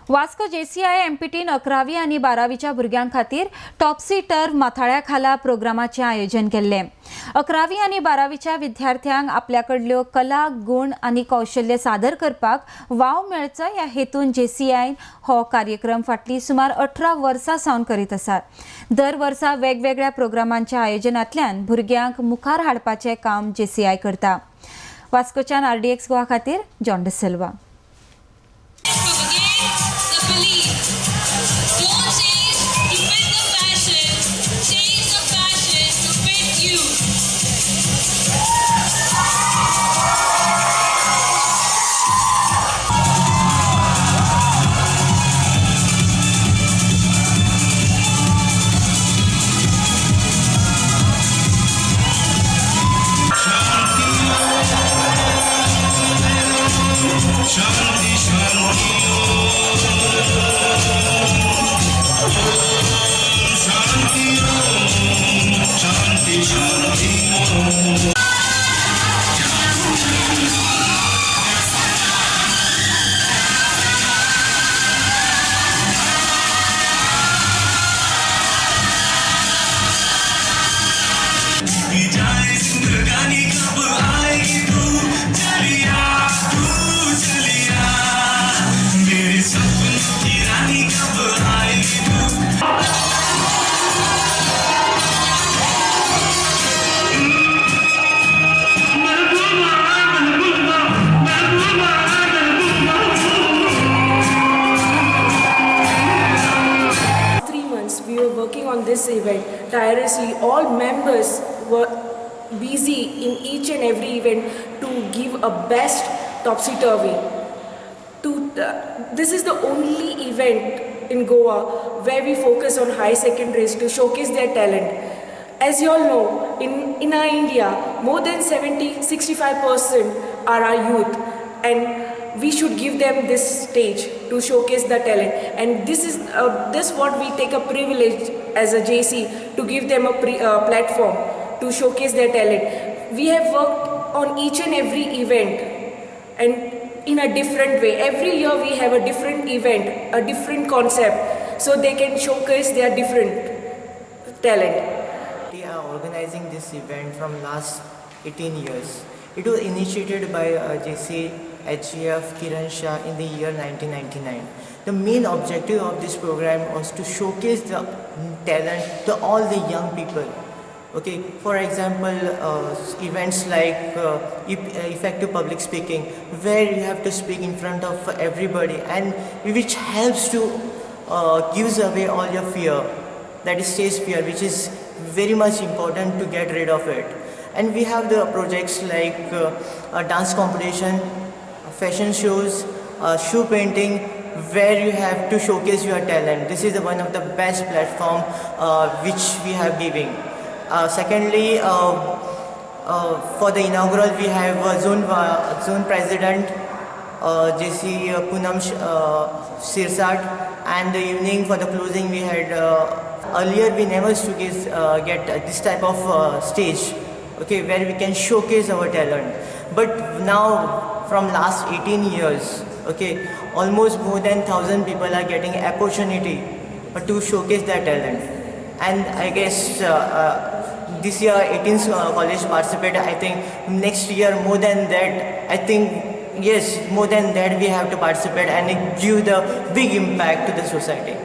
Vasco JCI MPTन 11वी आणि 12वीच्या भुरग्यां खातीर टॉपसी टर्फ माथाळ्या खाला प्रोग्रामाचे आयोजन केल्ले। 11वी आणि 12वीच्या विद्यार्थ्यांक आपल्याकडल्यो कला, गुण आणि कौशल्य सादर करपाक वाव मेळचो ह्या हेतून JCI हो कार्यक्रम फाटली सुमार 18 वर्सां सावन करीत आसा। दर वर्सा वेगवेगळ्या प्रोग्रामांच्या आयोजनांतल्यान भुरग्यांक मुखार हाडपाचे काम JCI करता। वास्कोच्यान RDX गोवा खातीर John D'Silva. Working on this event tirelessly. All members were busy in each and every event to give a best topsy-turvy. This is the only event in Goa where we focus on high secondaries to showcase their talent. As you all know, in our India, more than 65% are our youth, and we should give them this stage to showcase the talent. And this is what we take a privilege as a JC to give them a platform to showcase their talent. We have worked on each and every event and in a different way. Every year we have a different event, a different concept, so they can showcase their different talent. We are organizing this event from last 18 years. It was initiated by JC HGF Kiran Shah in the year 1999. The main objective of this program was to showcase the talent to all the young people. Okay, for example, events like effective public speaking, where you have to speak in front of everybody, and which helps to gives away all your fear, that is stage fear, which is very much important to get rid of it. And we have the projects like a dance competition, fashion shows, shoe painting, where you have to showcase your talent. This is one of the best platform which we have giving. Secondly, for the inaugural we have zone president JC Poonam Sirsat, and the evening for the closing we had earlier we never used to get this type of stage, okay, where we can showcase our talent. But now from last 18 years, okay, almost more than 1,000 people are getting opportunity to showcase their talent. And I guess this year 18 college participated. I think next year more than that, I think yes, more than that we have to participate and give the big impact to the society.